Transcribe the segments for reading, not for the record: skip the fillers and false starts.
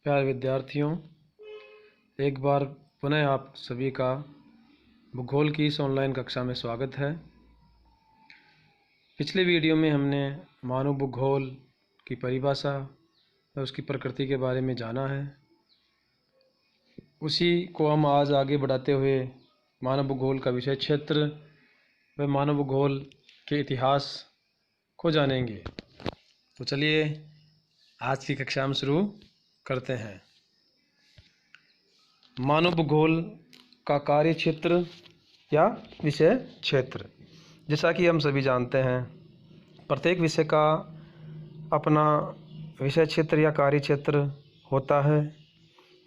प्यारे विद्यार्थियों, एक बार पुनः आप सभी का भूगोल की इस ऑनलाइन कक्षा में स्वागत है। पिछले वीडियो में हमने मानव भूगोल की परिभाषा व उसकी प्रकृति के बारे में जाना है। उसी को हम आज आगे बढ़ाते हुए मानव भूगोल का विषय क्षेत्र व मानव भूगोल के इतिहास को जानेंगे। तो चलिए आज की कक्षा हम शुरू करते हैं। मानव भूगोल का कार्य क्षेत्र या विषय क्षेत्र। जैसा कि हम सभी जानते हैं, प्रत्येक विषय का अपना विषय क्षेत्र या कार्य क्षेत्र होता है।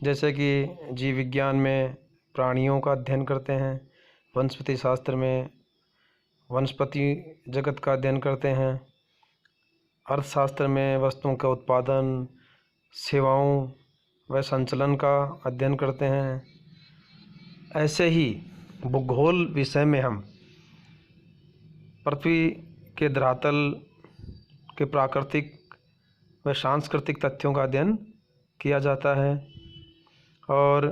जैसे कि जीव विज्ञान में प्राणियों का अध्ययन करते हैं, वनस्पति शास्त्र में वनस्पति जगत का अध्ययन करते हैं, अर्थशास्त्र में वस्तुओं का उत्पादन, सेवाओं व संचलन का अध्ययन करते हैं। ऐसे ही भूगोल विषय में हम पृथ्वी के धरातल के प्राकृतिक व सांस्कृतिक तथ्यों का अध्ययन किया जाता है। और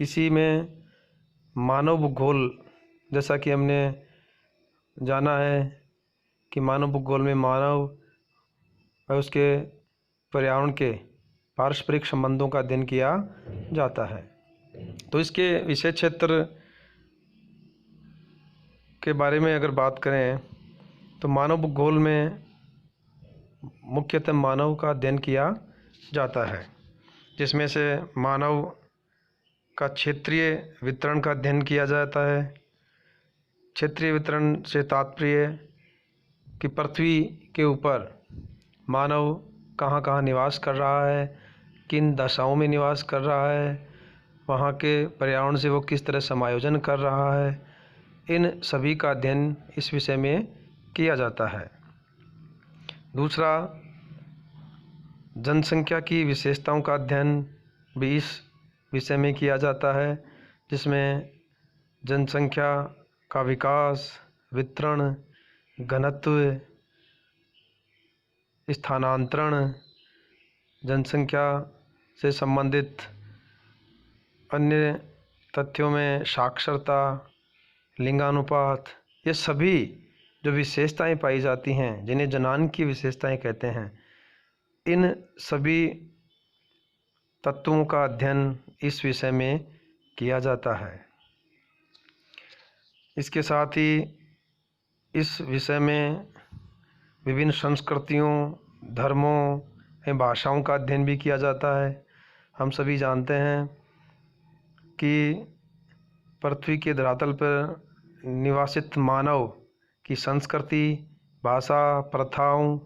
इसी में मानव भूगोल, जैसा कि हमने जाना है कि मानव भूगोल में मानव व उसके पर्यावरण के पारस्परिक संबंधों का अध्ययन किया जाता है। तो इसके विषय क्षेत्र के बारे में अगर बात करें तो मानव भूगोल में मुख्यतः मानव का अध्ययन किया जाता है, जिसमें से मानव का क्षेत्रीय वितरण का अध्ययन किया जाता है। क्षेत्रीय वितरण से तात्पर्य कि पृथ्वी के ऊपर मानव कहाँ कहाँ निवास कर रहा है, किन दशाओं में निवास कर रहा है, वहाँ के पर्यावरण से वो किस तरह समायोजन कर रहा है, इन सभी का अध्ययन इस विषय में किया जाता है। दूसरा, जनसंख्या की विशेषताओं का अध्ययन भी इस विषय में किया जाता है, जिसमें जनसंख्या का विकास, वितरण, घनत्व, स्थानांतरण, जनसंख्या से संबंधित अन्य तथ्यों में साक्षरता, लिंगानुपात, ये सभी जो विशेषताएं पाई जाती हैं, जिन्हें जनांक की विशेषताएं कहते हैं, इन सभी तत्वों का अध्ययन इस विषय में किया जाता है। इसके साथ ही इस विषय में विभिन्न संस्कृतियों, धर्मों एवं भाषाओं का अध्ययन भी किया जाता है। हम सभी जानते हैं कि पृथ्वी के धरातल पर निवासित मानव की संस्कृति, भाषा, प्रथाओं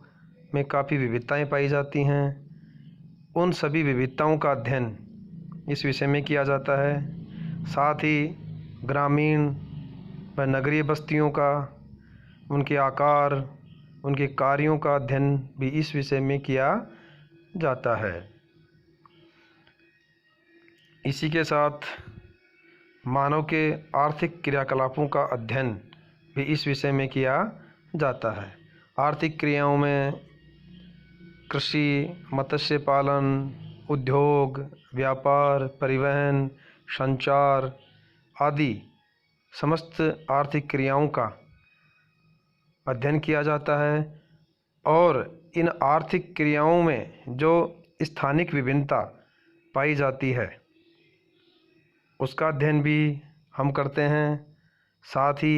में काफ़ी विविधताएं पाई जाती हैं। उन सभी विविधताओं का अध्ययन इस विषय में किया जाता है। साथ ही ग्रामीण व नगरीय बस्तियों का, उनके आकार, उनके कार्यों का अध्ययन भी इस विषय में किया जाता है। इसी के साथ मानव के आर्थिक क्रियाकलापों का अध्ययन भी इस विषय में किया जाता है। आर्थिक क्रियाओं में कृषि, मत्स्य पालन, उद्योग, व्यापार, परिवहन, संचार आदि समस्त आर्थिक क्रियाओं का अध्ययन किया जाता है। और इन आर्थिक क्रियाओं में जो स्थानिक विभिन्नता पाई जाती है, उसका अध्ययन भी हम करते हैं। साथ ही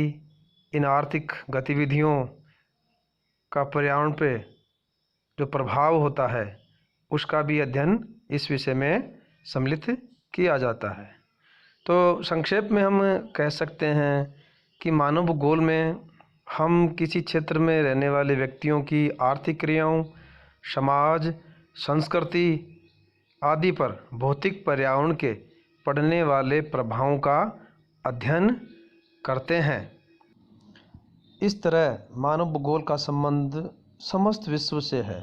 इन आर्थिक गतिविधियों का पर्यावरण पे जो प्रभाव होता है, उसका भी अध्ययन इस विषय में सम्मिलित किया जाता है। तो संक्षेप में हम कह सकते हैं कि मानव भूगोल में हम किसी क्षेत्र में रहने वाले व्यक्तियों की आर्थिक क्रियाओं, समाज, संस्कृति आदि पर भौतिक पर्यावरण के पड़ने वाले प्रभावों का अध्ययन करते हैं। इस तरह मानव भूगोल का संबंध समस्त विश्व से है।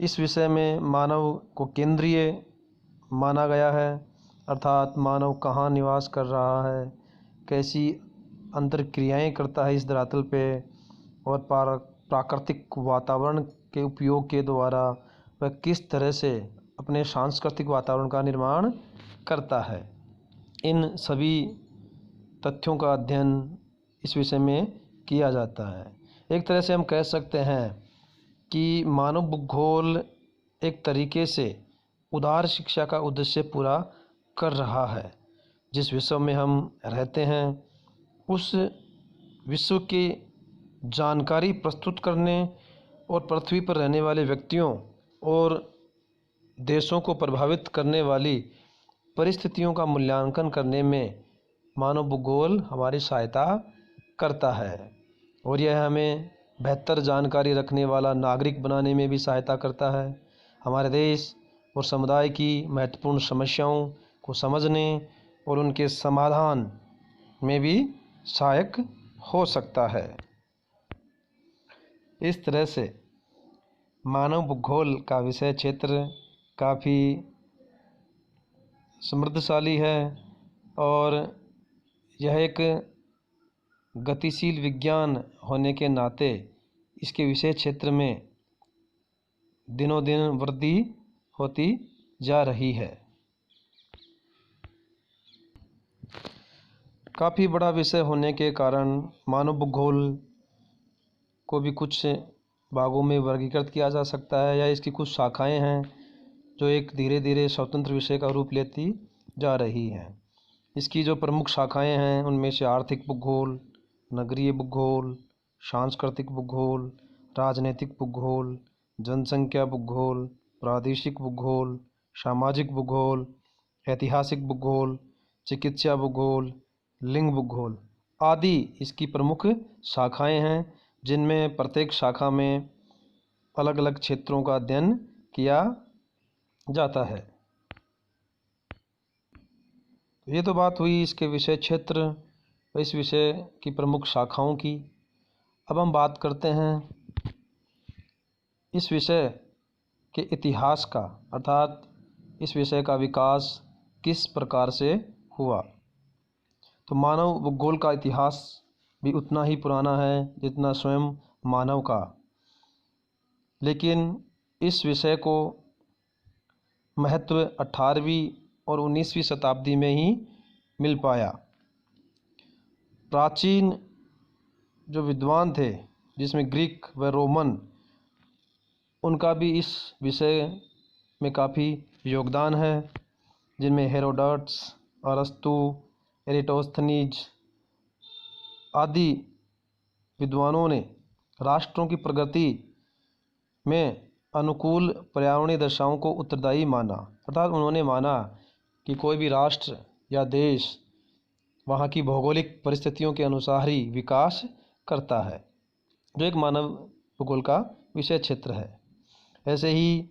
इस विषय में मानव को केंद्रीय माना गया है, अर्थात मानव कहाँ निवास कर रहा है, कैसी अंतर्क्रियाएं करता है इस धरातल पे, और प्राकृतिक वातावरण के उपयोग के द्वारा वह किस तरह से अपने सांस्कृतिक वातावरण का निर्माण करता है। इन सभी तथ्यों का अध्ययन इस विषय में किया जाता है। एक तरह से हम कह सकते हैं कि मानव भूगोल एक तरीके से उदार शिक्षा का उद्देश्य पूरा कर रहा है। जिस विश्व में हम रहते हैं उस विश्व की जानकारी प्रस्तुत करने और पृथ्वी पर रहने वाले व्यक्तियों और देशों को प्रभावित करने वाली परिस्थितियों का मूल्यांकन करने में मानव भूगोल हमारी सहायता करता है और यह हमें बेहतर जानकारी रखने वाला नागरिक बनाने में भी सहायता करता है। हमारे देश और समुदाय की महत्वपूर्ण समस्याओं को समझने और उनके समाधान में भी सहायक हो सकता है। इस तरह से मानव भूगोल का विषय क्षेत्र काफ़ी समृद्धशाली है और यह एक गतिशील विज्ञान होने के नाते इसके विषय क्षेत्र में दिनों दिन वृद्धि होती जा रही है। काफ़ी बड़ा विषय होने के कारण मानव भूगोल को भी कुछ भागों में वर्गीकृत किया जा सकता है या इसकी कुछ शाखाएं हैं जो एक धीरे धीरे स्वतंत्र विषय का रूप लेती जा रही हैं। इसकी जो प्रमुख शाखाएं हैं उनमें से आर्थिक भूगोल, नगरीय भूगोल, सांस्कृतिक भूगोल, राजनीतिक भूगोल, जनसंख्या भूगोल, प्रादेशिक भूगोल, सामाजिक भूगोल, ऐतिहासिक भूगोल, चिकित्सा भूगोल, लिंग भूगोल आदि इसकी प्रमुख शाखाएं हैं, जिनमें प्रत्येक शाखा में अलग अलग क्षेत्रों का अध्ययन किया जाता है। ये तो बात हुई इसके विषय क्षेत्र और इस विषय की प्रमुख शाखाओं की। अब हम बात करते हैं इस विषय के इतिहास का, अर्थात इस विषय का विकास किस प्रकार से हुआ। तो मानव भूगोल का इतिहास भी उतना ही पुराना है जितना स्वयं मानव का, लेकिन इस विषय को महत्व 18वीं और 19वीं शताब्दी में ही मिल पाया। प्राचीन जो विद्वान थे जिसमें ग्रीक व रोमन, उनका भी इस विषय में काफ़ी योगदान है, जिनमें हेरोडोटस, अरस्तु, एरिटोस्थनीज आदि विद्वानों ने राष्ट्रों की प्रगति में अनुकूल पर्यावरणीय दशाओं को उत्तरदायी माना। अर्थात उन्होंने माना कि कोई भी राष्ट्र या देश वहाँ की भौगोलिक परिस्थितियों के अनुसार ही विकास करता है, जो एक मानव भूगोल का विषय क्षेत्र है। ऐसे ही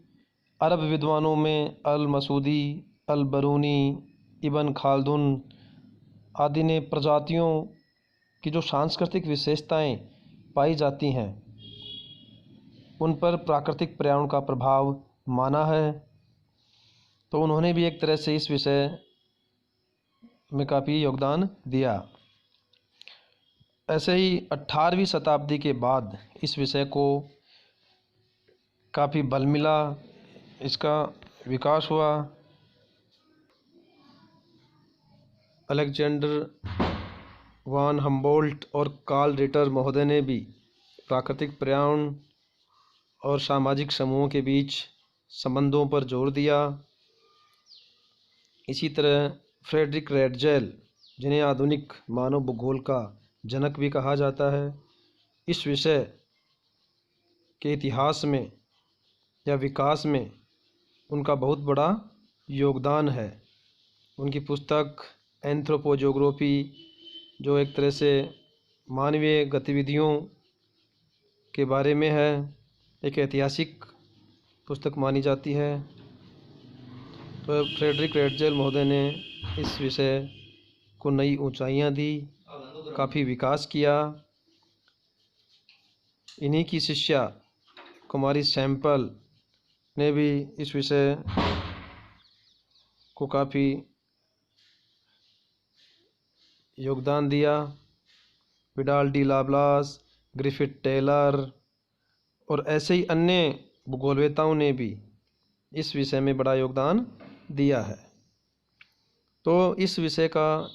अरब विद्वानों में अल मसूदी, अल बरूनी, इब्न खालदुन आदि ने प्रजातियों की जो सांस्कृतिक विशेषताएं पाई जाती हैं उन पर प्राकृतिक पर्यावरण का प्रभाव माना है। तो उन्होंने भी एक तरह से इस विषय में काफ़ी योगदान दिया। ऐसे ही 18वीं शताब्दी के बाद इस विषय को काफ़ी बल मिला, इसका विकास हुआ। अलेक्जेंडर वान हम्बोल्ट और कार्ल रिटर महोदय ने भी प्राकृतिक पर्यावरण और सामाजिक समूहों के बीच संबंधों पर जोर दिया। इसी तरह फ्रेडरिक रेडजेल, जिन्हें आधुनिक मानव भूगोल का जनक भी कहा जाता है, इस विषय के इतिहास में या विकास में उनका बहुत बड़ा योगदान है। उनकी पुस्तक एंथ्रोपोजोग्राफी, जो एक तरह से मानवीय गतिविधियों के बारे में है, एक ऐतिहासिक पुस्तक मानी जाती है। तो फ्रेडरिक रेडजेल महोदय ने इस विषय को नई ऊंचाइयां दी, काफ़ी विकास किया। इन्हीं की शिष्या कुमारी सैंपल ने भी इस विषय को काफ़ी योगदान दिया। विडाल डी लाब्लास, ग्रिफिथ टेलर और ऐसे ही अन्य भूगोलवेताओं ने भी इस विषय में बड़ा योगदान दिया है। तो इस विषय का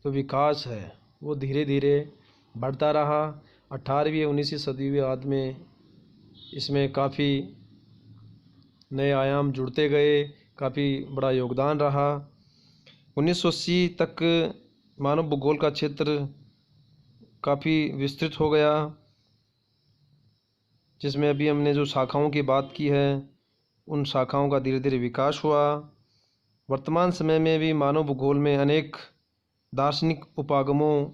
जो विकास है वो धीरे धीरे बढ़ता रहा। 18वीं 19वीं सदी बाद में इसमें काफ़ी नए आयाम जुड़ते गए, काफ़ी बड़ा योगदान रहा। 1980 तक मानव भूगोल का क्षेत्र काफ़ी विस्तृत हो गया, जिसमें अभी हमने जो शाखाओं की बात की है उन शाखाओं का धीरे धीरे विकास हुआ। वर्तमान समय में भी मानव भूगोल में अनेक दार्शनिक उपागमों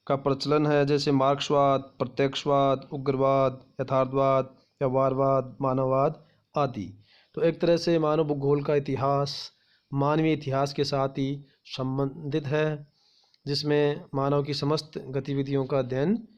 का प्रचलन है, जैसे मार्क्सवाद, प्रत्यक्षवाद, उग्रवाद, यथार्थवाद, व्यवहारवाद, मानववाद आदि। तो एक तरह से मानव भूगोल का इतिहास मानवीय इतिहास के साथ ही संबंधित है, जिसमें मानव की समस्त गतिविधियों का अध्ययन